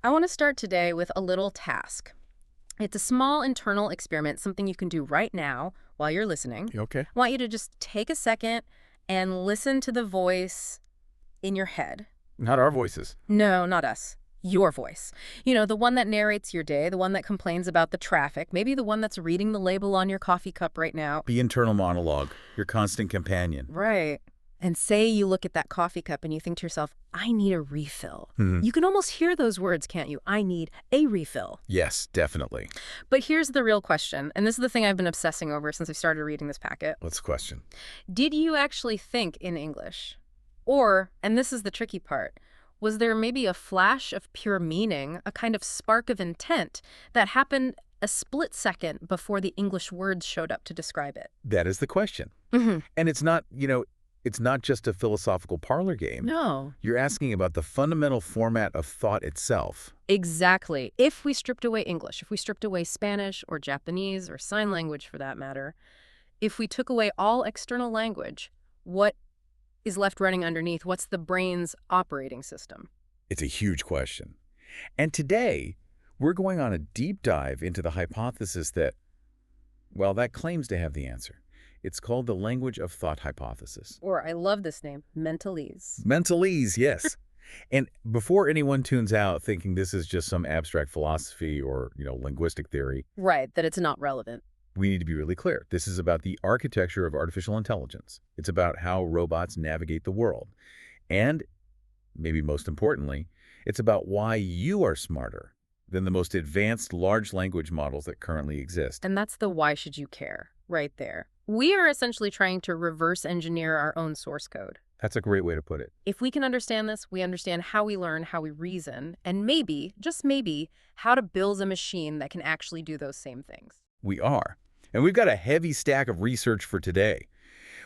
I want to start today with a little task. It's a small internal experiment, something you can do right now while you're listening. Okay. I want you to just take a second and listen to the voice in your head. Not our voices. No, not us. Your voice. The one that narrates your day, the one that complains about the traffic, maybe the one that's reading the label on your coffee cup right now. The internal monologue, your constant companion. Right. And say you look at that coffee cup and you think to yourself, I need a refill. You can almost hear those words, can't you? I need a refill. Yes, definitely. But here's the real question, and this is the thing I've been obsessing over since I started reading this packet. Let's question. Did you actually think in English? Or, and this is the tricky part, was there maybe a flash of pure meaning, a kind of spark of intent that happened a split second before the English words showed up to describe it? That is the question. Mm-hmm. And it's not just a philosophical parlor game. No. You're asking about the fundamental format of thought itself. Exactly. If we stripped away English, if we stripped away Spanish or Japanese or sign language for that matter, if we took away all external language, what is left running underneath? What's the brain's operating system? It's a huge question. And today, we're going on a deep dive into the hypothesis that claims to have the answer. It's called the language of thought hypothesis. Or, I love this name, mentalese. Mentalese, yes. And before anyone tunes out thinking this is just some abstract philosophy or, linguistic theory, Right, that it's not relevant. we need to be really clear. This is about the architecture of artificial intelligence. It's about how robots navigate the world. And, maybe most importantly, it's about why you are smarter than the most advanced large language models that currently exist. And that's the why should you care, right there. We are essentially trying to reverse engineer our own source code. That's a great way to put it. If we can understand this, we understand how we learn, how we reason, and maybe, just maybe, how to build a machine that can actually do those same things. We are. And we've got a heavy stack of research for today.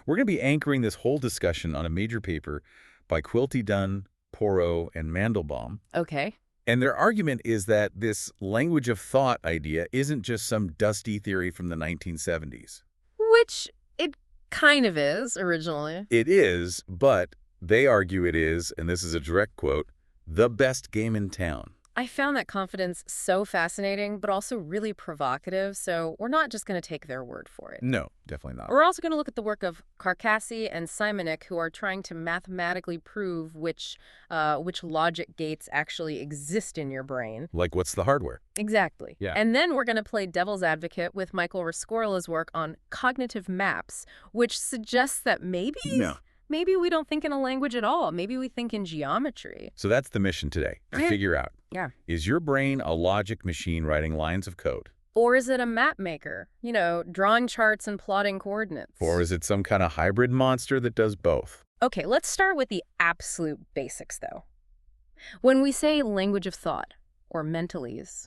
We're going to be anchoring this whole discussion on a major paper by Quilty Dunn, Porro, and Mandelbaum. Okay. And their argument is that this language of thought idea isn't just some dusty theory from the 1970s. Which it kind of is, originally. It is, but they argue it is, and this is a direct quote, the best game in town. I found that confidence so fascinating, but also really provocative, so we're not just going to take their word for it. No, definitely not. We're also going to look at the work of Carcassi and Simonik, who are trying to mathematically prove which logic gates actually exist in your brain. Like, what's the hardware? Exactly. Yeah. And then we're going to play devil's advocate with Michael Rescorla's work on cognitive maps, which suggests that maybe we don't think in a language at all. Maybe we think in geometry. So that's the mission today, to figure out. Yeah. Is your brain a logic machine writing lines of code? Or is it a map maker? Drawing charts and plotting coordinates. Or is it some kind of hybrid monster that does both? Okay, let's start with the absolute basics, though. When we say language of thought, or mentalese,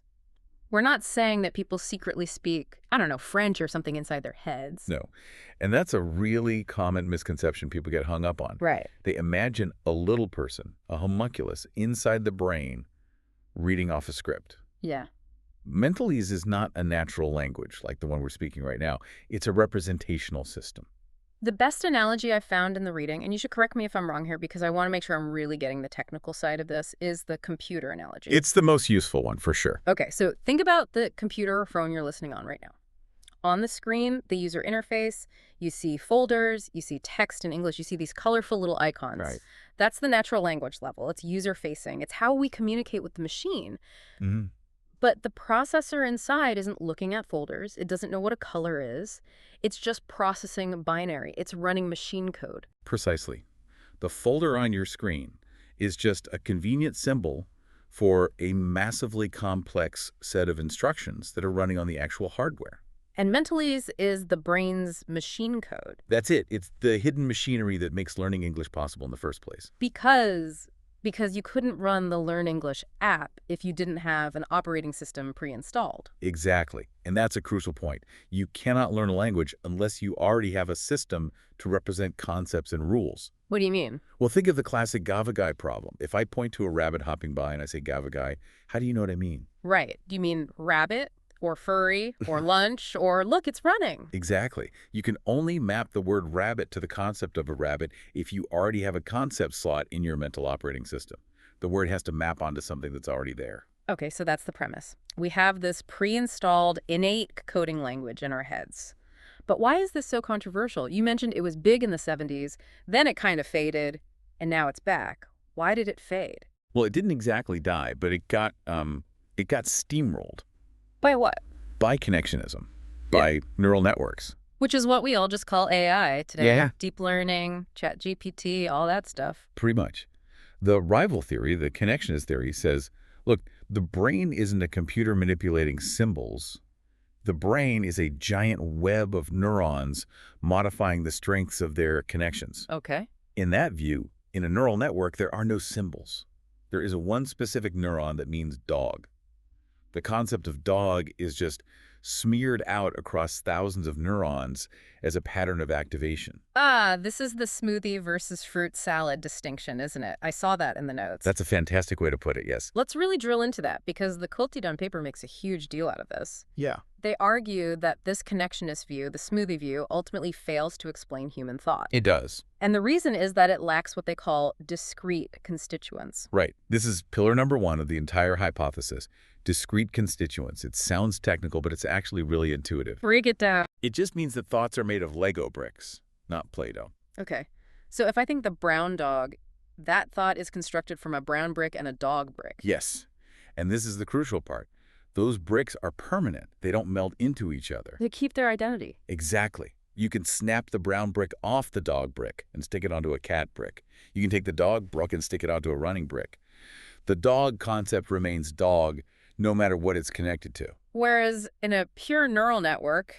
we're not saying that people secretly speak, French or something inside their heads. No. And that's a really common misconception people get hung up on. Right. They imagine a little person, a homunculus, inside the brain reading off a script. Yeah. Mentalese is not a natural language like the one we're speaking right now. It's a representational system. The best analogy I found in the reading, and you should correct me if I'm wrong here because I want to make sure I'm really getting the technical side of this, is the computer analogy. It's the most useful one, for sure. Okay, so think about the computer or phone you're listening on right now. On the screen, the user interface, you see folders, you see text in English, you see these colorful little icons. Right. That's the natural language level. It's user-facing. It's how we communicate with the machine. Mm-hmm. But the processor inside isn't looking at folders. It doesn't know what a color is. It's just processing binary. It's running machine code. Precisely. The folder on your screen is just a convenient symbol for a massively complex set of instructions that are running on the actual hardware. And mentalese is the brain's machine code. That's it. It's the hidden machinery that makes learning English possible in the first place. Because you couldn't run the Learn English app if you didn't have an operating system pre-installed. Exactly. And that's a crucial point. You cannot learn a language unless you already have a system to represent concepts and rules. What do you mean? Well, think of the classic Gavagai problem. If I point to a rabbit hopping by and I say Gavagai, how do you know what I mean? Right. Do you mean rabbit? Or furry, or lunch, or look, it's running. Exactly. You can only map the word rabbit to the concept of a rabbit if you already have a concept slot in your mental operating system. The word has to map onto something that's already there. Okay, so that's the premise. We have this pre-installed innate coding language in our heads. But why is this so controversial? You mentioned it was big in the 70s, then it kind of faded, and now it's back. Why did it fade? Well, it didn't exactly die, but it got steamrolled By what? by connectionism, Yeah. by neural networks. Which is what we all just call AI today. Yeah. Deep learning, ChatGPT, all that stuff. Pretty much. The rival theory, the connectionist theory, says, look, the brain isn't a computer manipulating symbols. The brain is a giant web of neurons modifying the strengths of their connections. Okay. In that view, in a neural network, there are no symbols. There is one specific neuron that means dog. The concept of dog is just smeared out across thousands of neurons as a pattern of activation. Ah, this is the smoothie versus fruit salad distinction, isn't it? I saw that in the notes. That's a fantastic way to put it, yes. Let's really drill into that because the Kultidon paper makes a huge deal out of this. Yeah. They argue that this connectionist view, the smoothie view, ultimately fails to explain human thought. It does. And the reason is that it lacks what they call discrete constituents. Right. This is pillar number one of the entire hypothesis. Discrete constituents. It sounds technical, but it's actually really intuitive. Break it down. It just means that thoughts are made of Lego bricks, not Play-Doh. Okay. So if I think the brown dog, that thought is constructed from a brown brick and a dog brick. Yes. And this is the crucial part. Those bricks are permanent. They don't melt into each other. They keep their identity. Exactly. You can snap the brown brick off the dog brick and stick it onto a cat brick. You can take the dog brick and stick it onto a running brick. The dog concept remains dog no matter what it's connected to. Whereas in a pure neural network,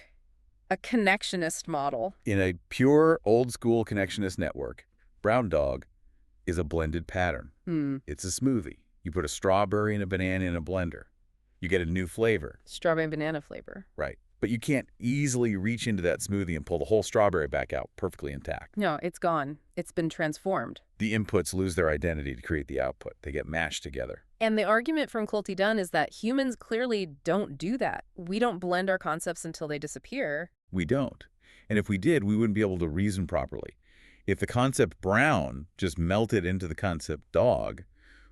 a connectionist model. In a pure old-school connectionist network, brown dog is a blended pattern. It's a smoothie. You put a strawberry and a banana in a blender. You get a new flavor. Strawberry and banana flavor. Right. But you can't easily reach into that smoothie and pull the whole strawberry back out perfectly intact. No, it's gone. It's been transformed. The inputs lose their identity to create the output. They get mashed together. And the argument from Kultidon is that humans clearly don't do that. We don't blend our concepts until they disappear. We don't. And if we did, we wouldn't be able to reason properly. If the concept brown just melted into the concept dog,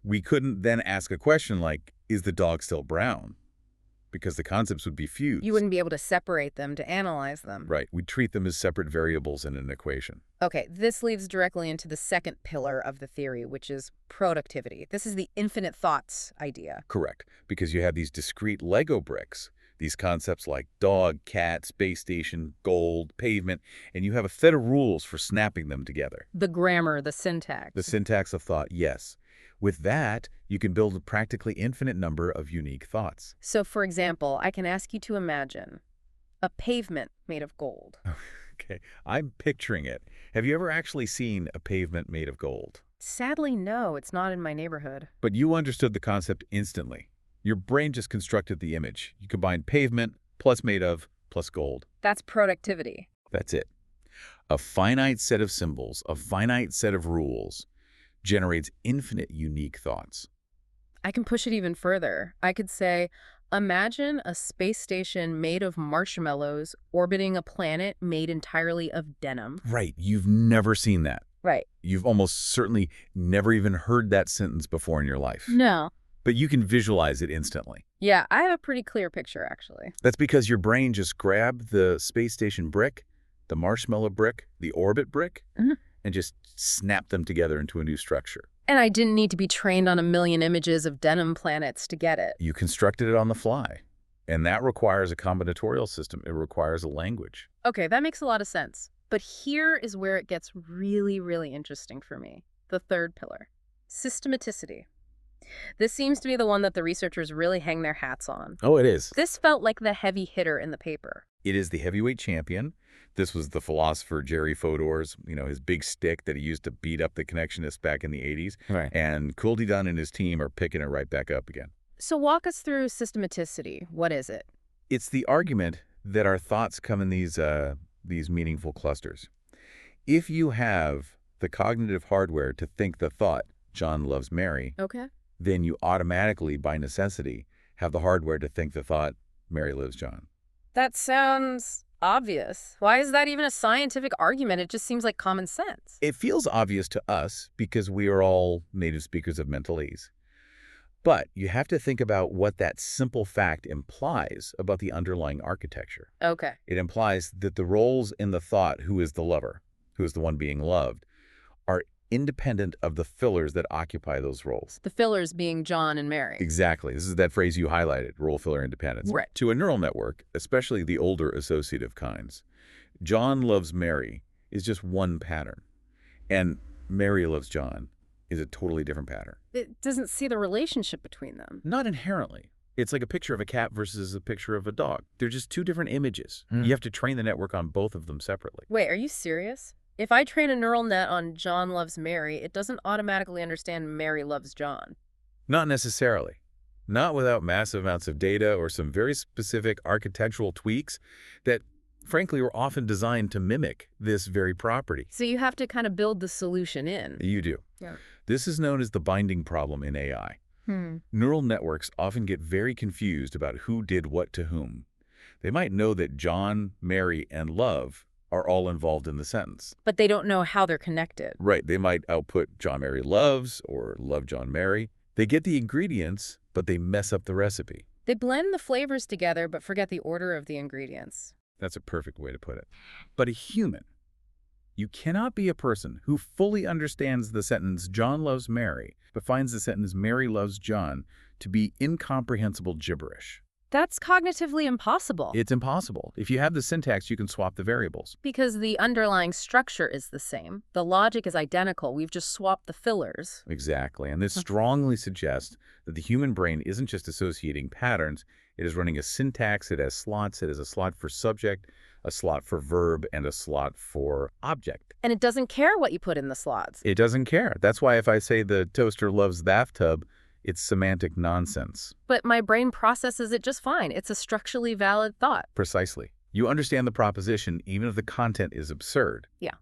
we couldn't then ask a question like, is the dog still brown? Because the concepts would be fused. You wouldn't be able to separate them to analyze them. Right. We'd treat them as separate variables in an equation. Okay, this leads directly into the second pillar of the theory, which is productivity. This is the infinite thoughts idea. Correct. Because you have these discrete Lego bricks, these concepts like dog, cat, space station, gold, pavement, and you have a set of rules for snapping them together. The grammar, the syntax. The syntax of thought, yes. With that, you can build a practically infinite number of unique thoughts. So, for example, I can ask you to imagine a pavement made of gold. Okay, I'm picturing it. Have you ever actually seen a pavement made of gold? Sadly, no, it's not in my neighborhood. But you understood the concept instantly. Your brain just constructed the image. You combine pavement plus made of plus gold. That's productivity. That's it. A finite set of symbols, a finite set of rules, generates infinite unique thoughts. I can push it even further. I could say, imagine a space station made of marshmallows orbiting a planet made entirely of denim. Right. You've never seen that. Right. You've almost certainly never even heard that sentence before in your life. No. But you can visualize it instantly. Yeah, I have a pretty clear picture, actually. That's because your brain just grabbed the space station brick, the marshmallow brick, the orbit brick, and just snapped them together into a new structure. And I didn't need to be trained on a million images of denim planets to get it. You constructed it on the fly. And that requires a combinatorial system. It requires a language. Okay, that makes a lot of sense. But here is where it gets really, really interesting for me. The third pillar. Systematicity. This seems to be the one that the researchers really hang their hats on. Oh, it is. This felt like the heavy hitter in the paper. It is the heavyweight champion. This was the philosopher Jerry Fodor's, his big stick that he used to beat up the connectionists back in the 80s. Right. And Kultidon and his team are picking it right back up again. So walk us through systematicity. What is it? It's the argument that our thoughts come in these meaningful clusters. If you have the cognitive hardware to think the thought, John loves Mary, Okay. then you automatically, by necessity, have the hardware to think the thought, Mary loves John. That sounds obvious. Why is that even a scientific argument? It just seems like common sense. It feels obvious to us because we are all native speakers of mentalese. But you have to think about what that simple fact implies about the underlying architecture. Okay. It implies that the roles in the thought, who is the lover, who is the one being loved, are independent of the fillers that occupy those roles. The fillers being John and Mary. Exactly. This is that phrase you highlighted, role filler independence. Right. To a neural network, especially the older associative kinds, John loves Mary is just one pattern, and Mary loves John is a totally different pattern. It doesn't see the relationship between them. Not inherently. It's like a picture of a cat versus a picture of a dog. They're just two different images. Hmm. You have to train the network on both of them separately. Wait, are you serious? If I train a neural net on John loves Mary, it doesn't automatically understand Mary loves John. Not necessarily. Not without massive amounts of data or some very specific architectural tweaks that, frankly, were often designed to mimic this very property. So you have to kind of build the solution in. You do. Yeah. This is known as the binding problem in AI. Neural networks often get very confused about who did what to whom. They might know that John, Mary, and love are all involved in the sentence. But they don't know how they're connected. Right, they might output John Mary loves or love John Mary. They get the ingredients, but they mess up the recipe. They blend the flavors together but forget the order of the ingredients. That's a perfect way to put it. But a human, you cannot be a person who fully understands the sentence John loves Mary, but finds the sentence Mary loves John to be incomprehensible gibberish. That's cognitively impossible. It's impossible. If you have the syntax, you can swap the variables. Because the underlying structure is the same. The logic is identical. We've just swapped the fillers. Exactly. And this strongly suggests that the human brain isn't just associating patterns. It is running a syntax. It has slots. It has a slot for subject, a slot for verb, and a slot for object. And it doesn't care what you put in the slots. It doesn't care. That's why if I say the toaster loves the bathtub, it's semantic nonsense. But my brain processes it just fine. It's a structurally valid thought. Precisely. You understand the proposition even if the content is absurd. Yeah.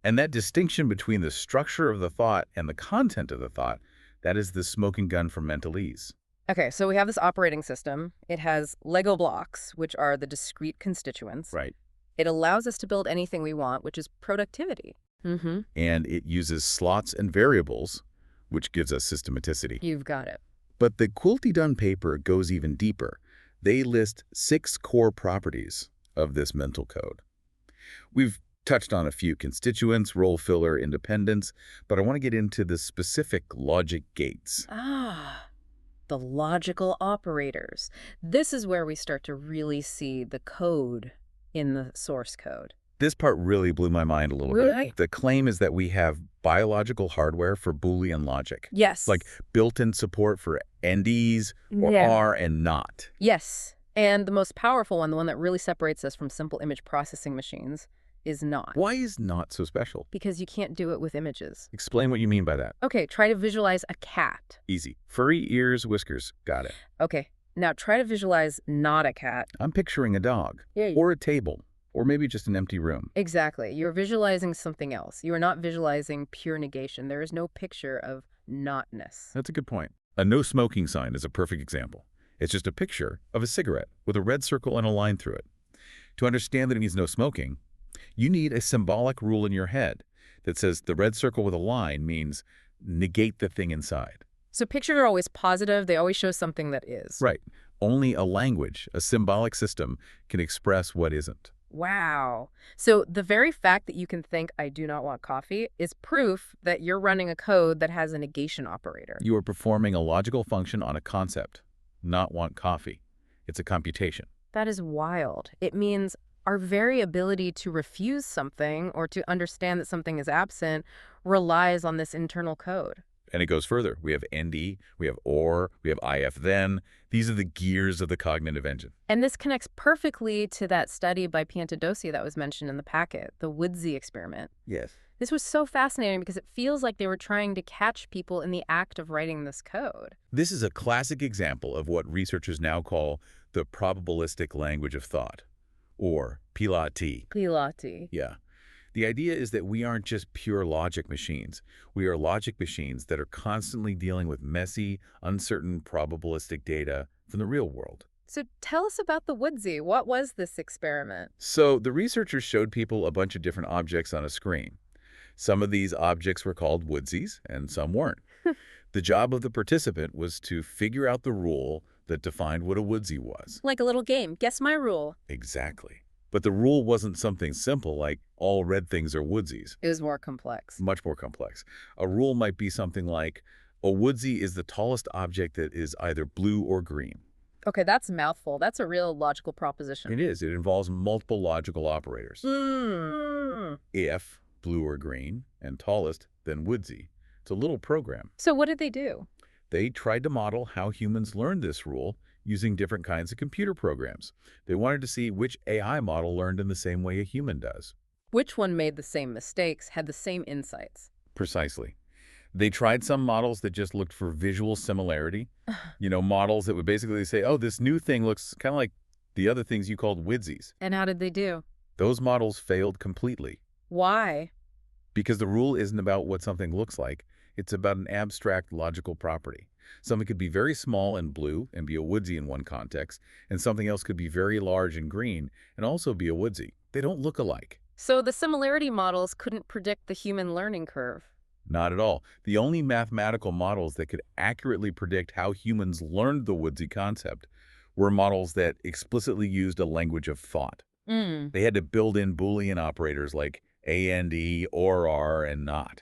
And that distinction between the structure of the thought and the content of the thought, that is the smoking gun for mental ease. Okay, so we have this operating system. It has Lego blocks, which are the discrete constituents. Right. It allows us to build anything we want, which is productivity. Mm-hmm. And it uses slots and variables, which gives us systematicity. You've got it. But the Quilty-Dunn paper goes even deeper. They list 6 core properties of this mental code. We've touched on a few constituents, role filler, independence, but I want to get into the specific logic gates. Ah, the logical operators. This is where we start to really see the code in the source code. This part really blew my mind a little Really? bit. The claim is that we have biological hardware for Boolean logic. Yes. Like built-in support for NDs or Yeah. are and not. Yes. And the most powerful one, the one that really separates us from simple image processing machines, is not. Why is not so special? Because you can't do it with images. Explain what you mean by that. Okay, try to visualize a cat. Easy. Furry ears, whiskers. Got it. Okay, now try to visualize not a cat. I'm picturing a dog Yeah. or a table or maybe just an empty room. Exactly. You're visualizing something else. You are not visualizing pure negation. There is no picture of notness. That's a good point. A no smoking sign is a perfect example. It's just a picture of a cigarette with a red circle and a line through it. To understand that it means no smoking, you need a symbolic rule in your head that says the red circle with a line means negate the thing inside. So pictures are always positive. They always show something that is. Right. Only a language, a symbolic system, can express what isn't. Wow. So the very fact that you can think, I do not want coffee, is proof that you're running a code that has a negation operator. You are performing a logical function on a concept, not want coffee. It's a computation. That is wild. It means our very ability to refuse something or to understand that something is absent relies on this internal code. And it goes further. We have ND, we have OR, we have IF then. These are the gears of the cognitive engine. And this connects perfectly to that study by Piantadosi that was mentioned in the packet, the Woodsy experiment. Yes. This was so fascinating because it feels like they were trying to catch people in the act of writing this code. This is a classic example of what researchers now call the probabilistic language of thought, or PLOT. Pilati. Yeah. The idea is that we aren't just pure logic machines. We are logic machines that are constantly dealing with messy, uncertain, probabilistic data from the real world. So tell us about the Woodsy. What was this experiment? So the researchers showed people a bunch of different objects on a screen. Some of these objects were called Woodsies, and some weren't. The job of the participant was to figure out the rule that defined what a woodsy was. Like a little game. Guess my rule. Exactly. But the rule wasn't something simple like all red things are woodsies. It was more complex. Much more complex. A rule might be something like, a woodsy is the tallest object that is either blue or green. Okay, that's a mouthful. That's a real logical proposition. It is. It involves multiple logical operators. Mm. If, blue or green, and tallest, then woodsy. It's a little program. So what did they do? They tried to model how humans learned this rule using different kinds of computer programs. They wanted to see which AI model learned in the same way a human does. Which one made the same mistakes, had the same insights? Precisely. They tried some models that just looked for visual similarity. Models that would basically say, oh, this new thing looks kind of like the other things you called woodsies. And how did they do? Those models failed completely. Why? Because the rule isn't about what something looks like. It's about an abstract logical property. Something could be very small and blue and be a woodsy in one context, and something else could be very large and green and also be a woodsy. They don't look alike. So the similarity models couldn't predict the human learning curve. Not at all. The only mathematical models that could accurately predict how humans learned the woodsy concept were models that explicitly used a language of thought. They had to build in Boolean operators like and, or, and not.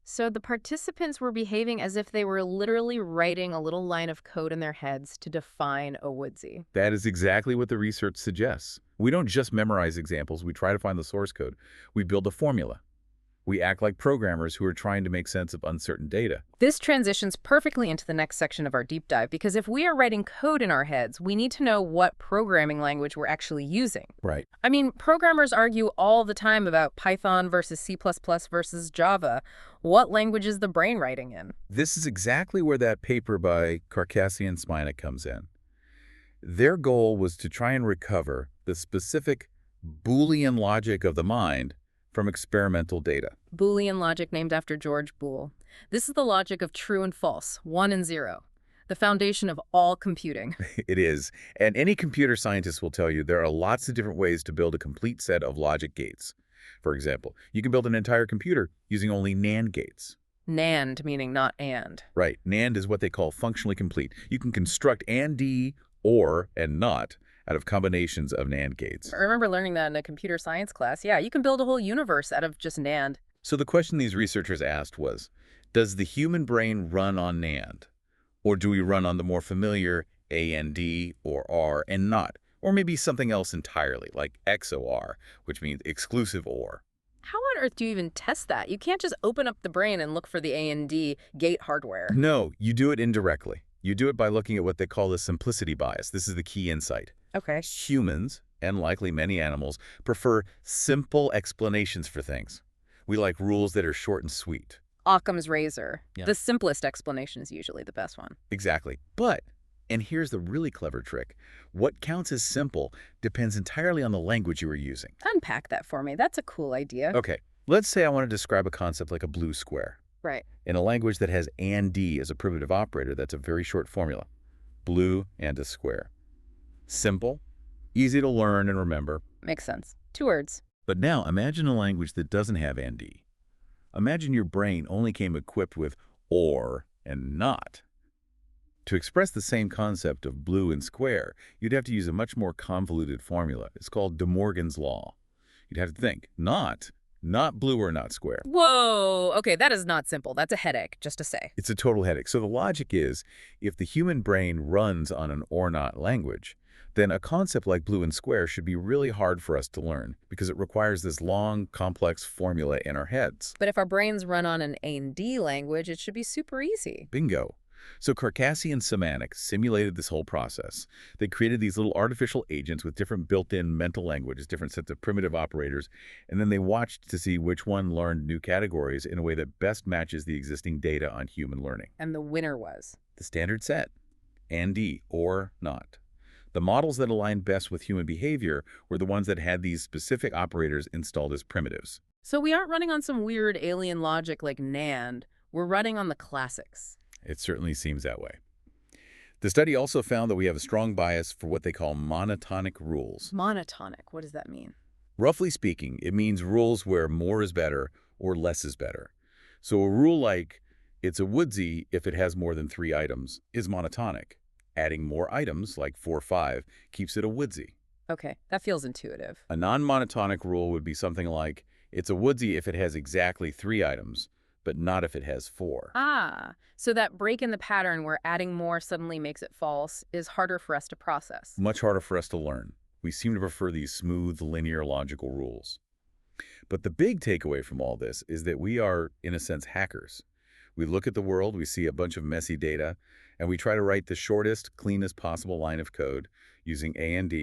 So the participants were behaving as if they were literally writing a little line of code in their heads to define a woodsy. That is exactly what the research suggests. We don't just memorize examples. We try to find the source code. We build a formula. We act like programmers who are trying to make sense of uncertain data. This transitions perfectly into the next section of our deep dive, because if we are writing code in our heads, we need to know what programming language we're actually using. Right. I mean, programmers argue all the time about Python versus C++ versus Java. What language is the brain writing in? This is exactly where that paper by Karkasy and Sminak comes in. Their goal was to try and recover the specific Boolean logic of the mind from experimental data. Boolean logic named after George Boole. This is the logic of true and false, 1 and 0, the foundation of all computing. It is. And any computer scientist will tell you there are lots of different ways to build a complete set of logic gates. For example, you can build an entire computer using only NAND gates. NAND meaning not and. Right. NAND is what they call functionally complete. You can construct and, or, and not out of combinations of NAND gates. I remember learning that in a computer science class. Yeah, you can build a whole universe out of just NAND. So the question these researchers asked was, does the human brain run on NAND? Or do we run on the more familiar AND or R and not? Or maybe something else entirely, like XOR, which means exclusive OR. How on earth do you even test that? You can't just open up the brain and look for the AND gate hardware. No, you do it indirectly. You do it by looking at what they call the simplicity bias. This is the key insight. Okay. Humans, and likely many animals, prefer simple explanations for things. We like rules that are short and sweet. Occam's razor. Yeah. The simplest explanation is usually the best one. Exactly. But, and here's the really clever trick, what counts as simple depends entirely on the language you are using. Unpack that for me. That's a cool idea. Okay, let's say I want to describe a concept like a blue square. Right. In a language that has and as a privative operator, that's a very short formula. Blue and a square. Simple, easy to learn and remember. Makes sense. 2 words. But now imagine a language that doesn't have and. Imagine your brain only came equipped with or and not. To express the same concept of blue and square, you'd have to use a much more convoluted formula. It's called De Morgan's law. You'd have to think, not blue or not square. Whoa. Okay, that is not simple. That's a headache, just to say. It's a total headache. So the logic is, if the human brain runs on an or not language, then a concept like blue and square should be really hard for us to learn because it requires this long, complex formula in our heads. But if our brains run on an A&D language, it should be super easy. Bingo. So Karkasy and Sminak simulated this whole process. They created these little artificial agents with different built-in mental languages, different sets of primitive operators, and then they watched to see which one learned new categories in a way that best matches the existing data on human learning. And the winner was? The standard set, and or not. The models that aligned best with human behavior were the ones that had these specific operators installed as primitives. So we aren't running on some weird alien logic like NAND. We're running on the classics. It certainly seems that way. The study also found that we have a strong bias for what they call monotonic rules. Monotonic, what does that mean? Roughly speaking, it means rules where more is better or less is better. So a rule like, It's a woodsy if it has more than 3 items, is monotonic. Adding more items, like 4 or 5, keeps it a woodsy. Okay, that feels intuitive. A non-monotonic rule would be something like, it's a woodsy if it has exactly 3 items, but not if it has 4. Ah, so that break in the pattern where adding more suddenly makes it false is harder for us to process. Much harder for us to learn. We seem to prefer these smooth, linear, logical rules. But the big takeaway from all this is that we are, in a sense, hackers. We look at the world, we see a bunch of messy data, and we try to write the shortest, cleanest possible line of code using AND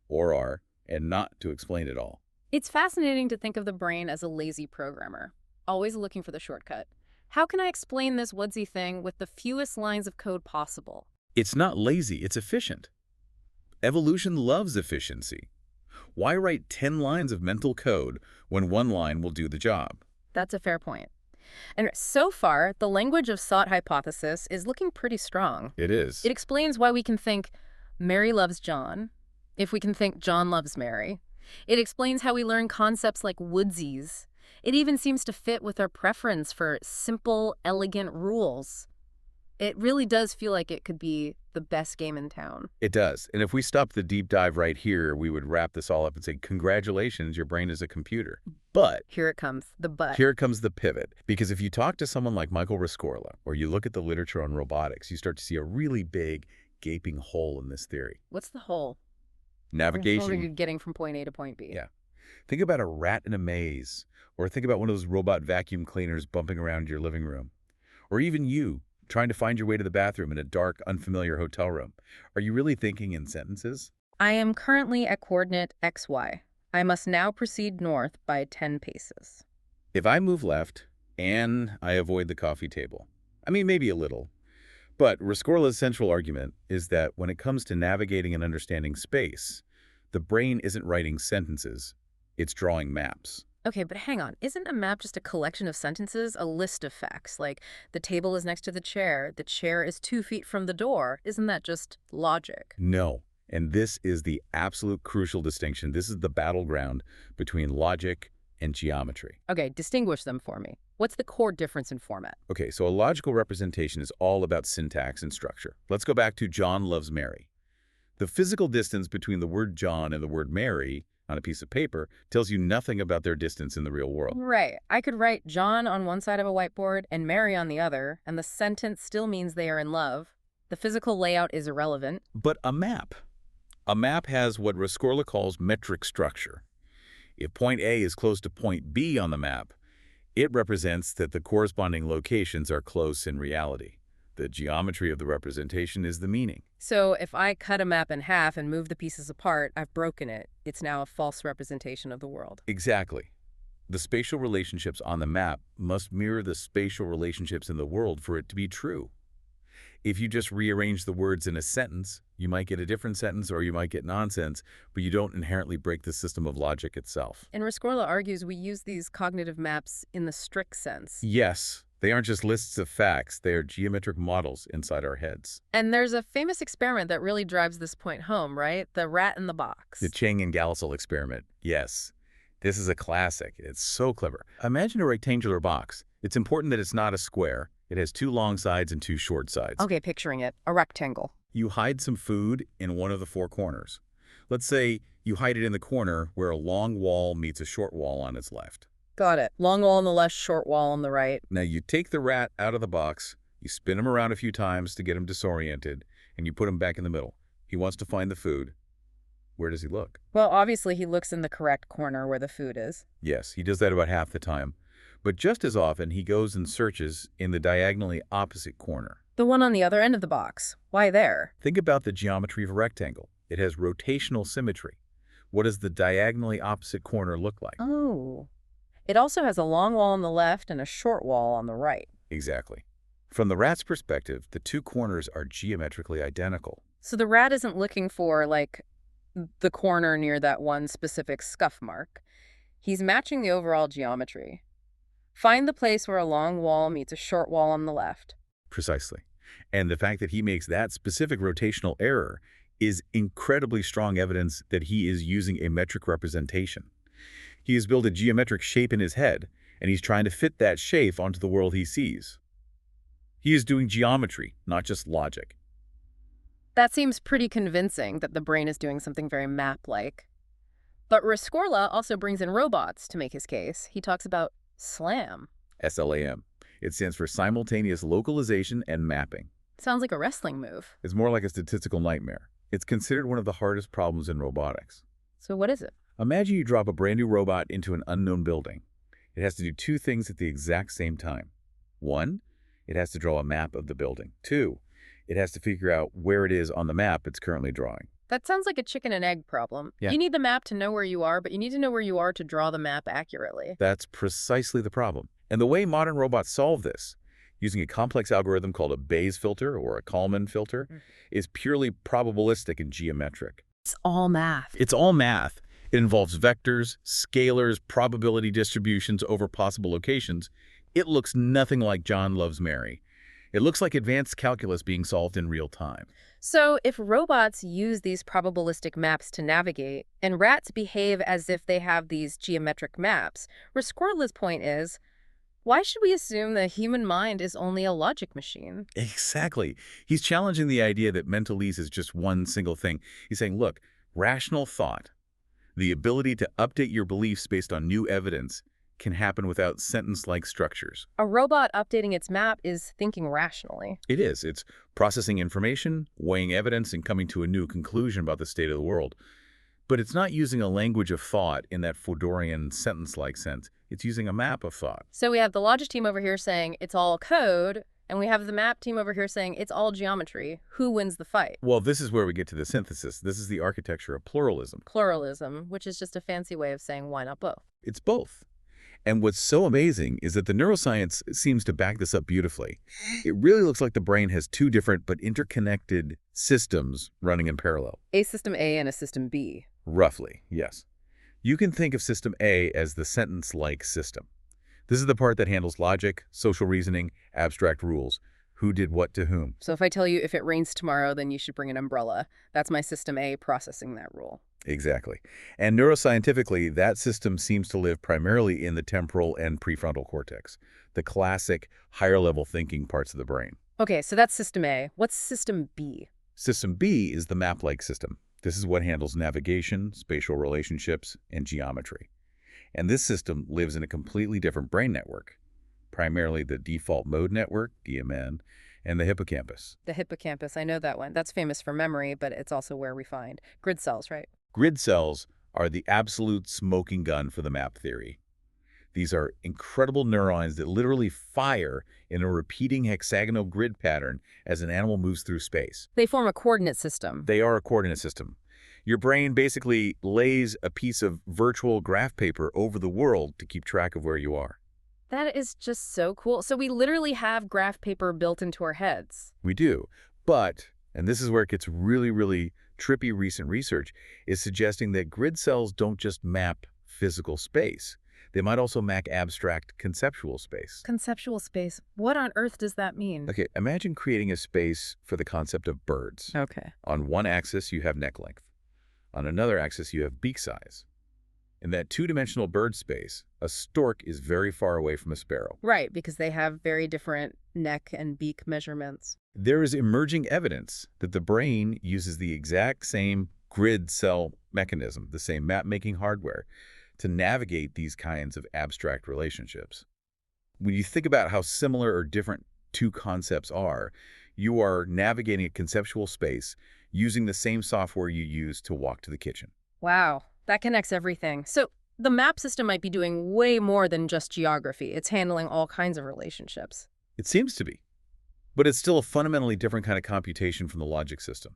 or R and not to explain it all. It's fascinating to think of the brain as a lazy programmer, always looking for the shortcut. How can I explain this woodsy thing with the fewest lines of code possible? It's not lazy, it's efficient. Evolution loves efficiency. Why write 10 lines of mental code when 1 line will do the job? That's a fair point. And so far, the language of sought hypothesis is looking pretty strong. It is. It explains why we can think Mary loves John, if we can think John loves Mary. It explains how we learn concepts like woodsies. It even seems to fit with our preference for simple, elegant rules. It really does feel like it could be the best game in town. It does. And if we stopped the deep dive right here, we would wrap this all up and say, congratulations, your brain is a computer. But Here it comes, the but. here comes the pivot. Because if you talk to someone like Michael Rescorla, or you look at the literature on robotics, you start to see a really big, gaping hole in this theory. What's the hole? How are Navigation. you getting from point A to point B? Yeah. Think about a rat in a maze, or think about one of those robot vacuum cleaners bumping around your living room. Or even you, trying to find your way to the bathroom in a dark, unfamiliar hotel room. Are you really thinking in sentences? I am currently at coordinate XY. I must now proceed north by 10 paces. If I move left, and I avoid the coffee table. I mean, maybe a little. But Rescorla's central argument is that when it comes to navigating and understanding space, the brain isn't writing sentences, it's drawing maps. Okay, but hang on. Isn't a map just a collection of sentences, a list of facts? Like, the table is next to the chair is 2 feet from the door. Isn't that just logic? No. And this is the absolute crucial distinction. This is the battleground between logic and geometry. Okay, distinguish them for me. What's the core difference in format? Okay, so a logical representation is all about syntax and structure. Let's go back to John loves Mary. The physical distance between the word John and the word Mary on a piece of paper tells you nothing about their distance in the real world. Right. I could write John on one side of a whiteboard and Mary on the other, and the sentence still means they are in love. The physical layout is irrelevant. But a map has what Rescorla calls metric structure. If point A is close to point B on the map, it represents that the corresponding locations are close in reality. The geometry of the representation is the meaning. So if I cut a map in half and move the pieces apart, I've broken it. It's now a false representation of the world. Exactly. The spatial relationships on the map must mirror the spatial relationships in the world for it to be true. If you just rearrange the words in a sentence, you might get a different sentence or you might get nonsense, but you don't inherently break the system of logic itself. And Rescorla argues we use these cognitive maps in the strict sense. Yes, they aren't just lists of facts, they are geometric models inside our heads. And there's a famous experiment that really drives this point home, right? The rat in the box. The Chang and Galsel experiment. Yes. This is a classic. It's so clever. Imagine a rectangular box. It's important that it's not a square. It has 2 long sides and 2 short sides. Okay, picturing it. A rectangle. You hide some food in one of the 4 corners. Let's say you hide it in the corner where a long wall meets a short wall on its left. Got it. Long wall on the left, short wall on the right. Now you take the rat out of the box, you spin him around a few times to get him disoriented, and you put him back in the middle. He wants to find the food. Where does he look? Well, obviously he looks in the correct corner where the food is. Yes, he does that about half the time. But just as often, he goes and searches in the diagonally opposite corner. The one on the other end of the box. Why there? Think about the geometry of a rectangle. It has rotational symmetry. What does the diagonally opposite corner look like? Oh. It also has a long wall on the left and a short wall on the right. Exactly. From the rat's perspective, the 2 corners are geometrically identical. So the rat isn't looking for, like, the corner near that one specific scuff mark. He's matching the overall geometry. Find the place where a long wall meets a short wall on the left. Precisely. And the fact that he makes that specific rotational error is incredibly strong evidence that he is using a metric representation. He has built a geometric shape in his head, and he's trying to fit that shape onto the world he sees. He is doing geometry, not just logic. That seems pretty convincing that the brain is doing something very map-like. But Rescorla also brings in robots to make his case. He talks about SLAM. SLAM. It stands for simultaneous localization and mapping. Sounds like a wrestling move. It's more like a statistical nightmare. It's considered one of the hardest problems in robotics. So what is it? Imagine you drop a brand new robot into an unknown building. It has to do two things at the exact same time. One, it has to draw a map of the building. Two, it has to figure out where it is on the map it's currently drawing. That sounds like a chicken and egg problem. Yeah. You need the map to know where you are, but you need to know where you are to draw the map accurately. That's precisely the problem. And the way modern robots solve this, using a complex algorithm called a Bayes filter or a Kalman filter, is purely probabilistic and geometric. It's all math. It's all math. It involves vectors, scalars, probability distributions over possible locations. It looks nothing like John Loves Mary. It looks like advanced calculus being solved in real time. So if robots use these probabilistic maps to navigate, and rats behave as if they have these geometric maps, Rescorla's point is, why should we assume the human mind is only a logic machine? Exactly. He's challenging the idea that mentalese is just one single thing. He's saying, look, rational thought, the ability to update your beliefs based on new evidence, can happen without sentence-like structures. A robot updating its map is thinking rationally. It is. It's processing information, weighing evidence, and coming to a new conclusion about the state of the world. But it's not using a language of thought in that Fodorian sentence-like sense. It's using a map of thought. So we have the logic team over here saying it's all code, and we have the map team over here saying it's all geometry. Who wins the fight? Well, this is where we get to the synthesis. This is the architecture of pluralism. Pluralism, which is just a fancy way of saying why not both? It's both. And what's so amazing is that the neuroscience seems to back this up beautifully. It really looks like the brain has two different but interconnected systems running in parallel. A system A and a system B. Roughly, yes. You can think of system A as the sentence-like system. This is the part that handles logic, social reasoning, abstract rules. Who did what to whom? So if I tell you if it rains tomorrow, then you should bring an umbrella. That's my system A processing that rule. Exactly. And neuroscientifically, that system seems to live primarily in the temporal and prefrontal cortex, the classic higher-level thinking parts of the brain. Okay, so that's system A. What's system B? System B is the map-like system. This is what handles navigation, spatial relationships, and geometry. And this system lives in a completely different brain network, primarily the default mode network, DMN, and the hippocampus. The hippocampus, I know that one. That's famous for memory, but it's also where we find grid cells, right? Grid cells are the absolute smoking gun for the map theory. These are incredible neurons that literally fire in a repeating hexagonal grid pattern as an animal moves through space. They form a coordinate system. They are a coordinate system. Your brain basically lays a piece of virtual graph paper over the world to keep track of where you are. That is just so cool. So we literally have graph paper built into our heads. We do. But, and this is where it gets really, really trippy, recent research is suggesting that grid cells don't just map physical space. They might also map abstract conceptual space. Conceptual space. What on earth does that mean? Okay, imagine creating a space for the concept of birds. Okay. On one axis, you have neck length. On another axis, you have beak size. In that two-dimensional bird space, a stork is very far away from a sparrow. Right, because they have very different neck and beak measurements. There is emerging evidence that the brain uses the exact same grid cell mechanism, the same map-making hardware, to navigate these kinds of abstract relationships. When you think about how similar or different two concepts are, you are navigating a conceptual space using the same software you use to walk to the kitchen. Wow, that connects everything. So the map system might be doing way more than just geography. It's handling all kinds of relationships. It seems to be. But it's still a fundamentally different kind of computation from the logic system.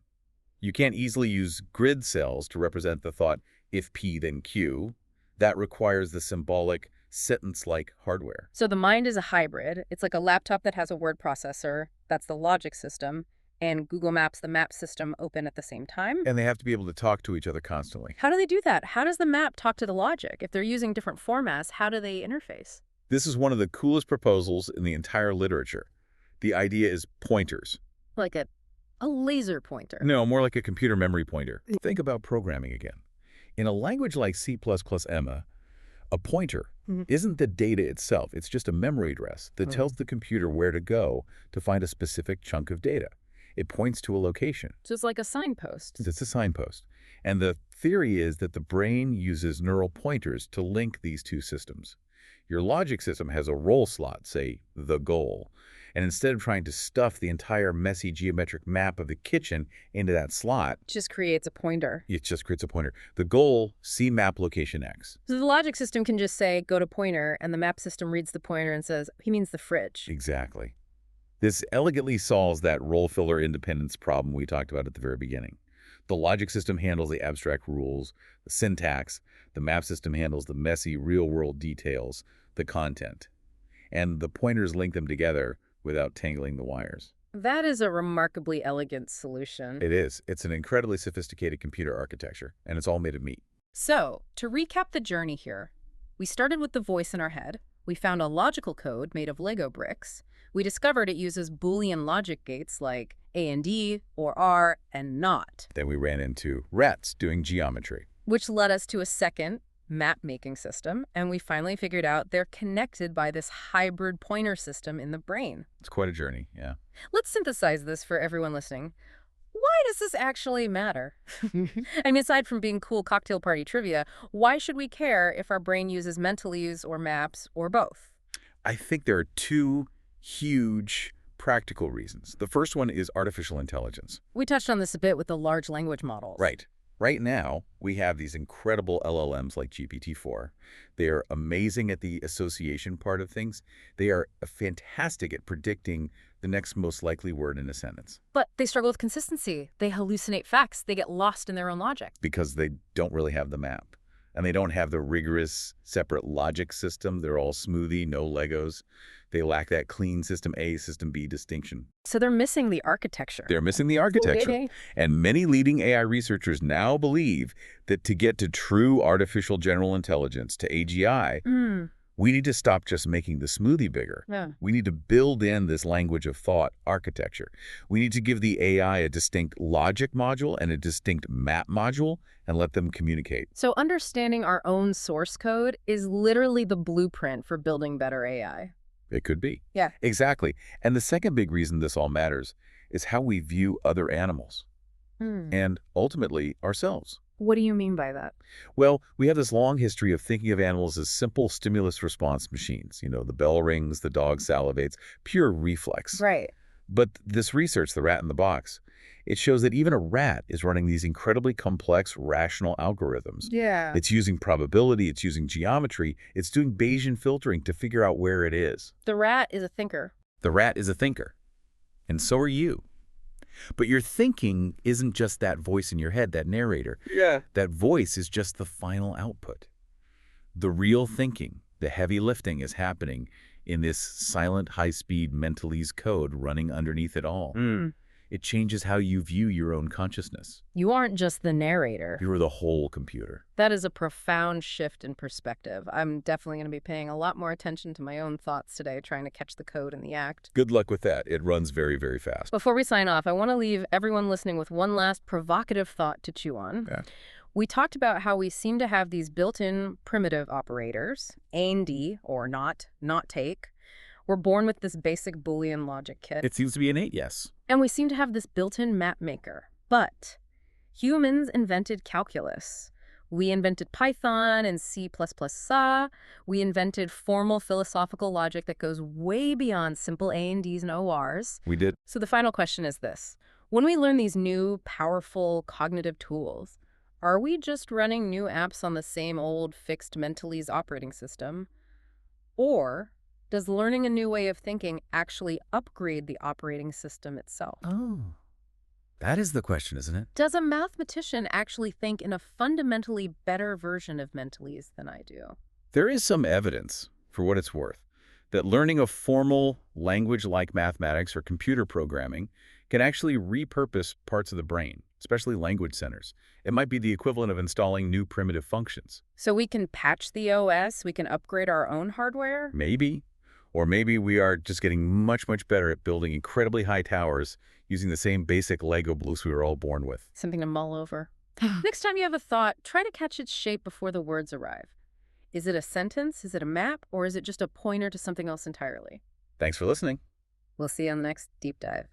You can't easily use grid cells to represent the thought, if P then Q. That requires the symbolic, sentence-like hardware. So the mind is a hybrid. It's like a laptop that has a word processor. That's the logic system. And Google Maps, the map system, open at the same time. And they have to be able to talk to each other constantly. How do they do that? How does the map talk to the logic? If they're using different formats, how do they interface? This is one of the coolest proposals in the entire literature. The idea is pointers. Like a laser pointer. No, more like a computer memory pointer. Think about programming again. In a language like C++ Emma, A pointer Mhm. isn't the data itself. It's just a memory address that tells the computer where to go to find a specific chunk of data. It points to a location. So it's like a signpost. It's a signpost. And the theory is that the brain uses neural pointers to link these two systems. Your logic system has a role slot, say, the goal. And instead of trying to stuff the entire messy geometric map of the kitchen into that slot, Just creates a pointer. it just creates a pointer. The goal, see map location X. So the logic system can just say, go to pointer, and the map system reads the pointer and says, he means the fridge. Exactly. This elegantly solves that role filler independence problem we talked about at the very beginning. The logic system handles the abstract rules, the syntax. The map system handles the messy real-world details, the content. And the pointers link them together without tangling the wires. That is a remarkably elegant solution. It is. It's an incredibly sophisticated computer architecture, and it's all made of meat. So, to recap the journey here, we started with the voice in our head. We found a logical code made of Lego bricks. We discovered it uses Boolean logic gates like A and D, or R, and not, Then we ran into rats doing geometry. which led us to a second map-making system, and we finally figured out they're connected by this hybrid pointer system in the brain. It's quite a journey, yeah. Let's synthesize this for everyone listening. Why does this actually matter? I mean, aside from being cool cocktail party trivia, why should we care if our brain uses Mentalese or maps or both? I think there are two huge practical reasons. The first one is artificial intelligence. We touched on this a bit with the large language models. Right. Right now, we have these incredible LLMs like GPT-4. They are amazing at the association part of things. They are fantastic at predicting the next most likely word in a sentence But they struggle with consistency. They hallucinate facts. They get lost in their own logic. because they don't really have the map. And they don't have the rigorous separate logic system. They're all smoothie, no Legos. They lack that clean system A, system B distinction. So they're missing the architecture. They're missing the architecture. And many leading AI researchers now believe that to get to true artificial general intelligence, to AGI, we need to stop just making the smoothie bigger. Yeah. We need to build in this language of thought architecture. We need to give the AI a distinct logic module and a distinct map module and let them communicate. So understanding our own source code is literally the blueprint for building better AI. It could be. Yeah. Exactly. And the second big reason this all matters is how we view other animals and ultimately ourselves. What do you mean by that? Well, we have this long history of thinking of animals as simple stimulus response machines. You know, the bell rings, the dog salivates, pure reflex. Right. But this research, the rat in the box, it shows that even a rat is running these incredibly complex rational algorithms. Yeah. It's using probability, it's using geometry, it's doing Bayesian filtering to figure out where it is. The rat is a thinker. The rat is a thinker, and so are you. But your thinking isn't just that voice in your head, that narrator. Yeah. That voice is just the final output. The real thinking, the heavy lifting is happening in this silent, high-speed Mentalese code running underneath it all. It changes how you view your own consciousness. You aren't just the narrator. You're the whole computer. That is a profound shift in perspective. I'm definitely going to be paying a lot more attention to my own thoughts today, trying to catch the code in the act. Good luck with that. It runs very, very fast. Before we sign off, I want to leave everyone listening with one last provocative thought to chew on. Yeah. We talked about how we seem to have these built-in primitive operators, A and D, or not take. We're born with this basic Boolean logic kit. It seems to be innate, yes. And we seem to have this built-in map maker. But humans invented calculus. We invented Python and C++. We invented formal philosophical logic that goes way beyond simple A and Ds and ORs. We did. So the final question is this. When we learn these new, powerful cognitive tools, are we just running new apps on the same old fixed Mentalese operating system? Or does learning a new way of thinking actually upgrade the operating system itself? Oh, that is the question, isn't it? Does a mathematician actually think in a fundamentally better version of Mentalese than I do? There is some evidence, for what it's worth, that learning a formal language like mathematics or computer programming can actually repurpose parts of the brain, especially language centers. It might be the equivalent of installing new primitive functions. So we can patch the OS, we can upgrade our own hardware? Maybe. Or maybe we are just getting much, much better at building incredibly high towers using the same basic Lego blocks we were all born with. Something to mull over. Next time you have a thought, try to catch its shape before the words arrive. Is it a sentence? Is it a map? Or is it just a pointer to something else entirely? Thanks for listening. We'll see you on the next deep dive.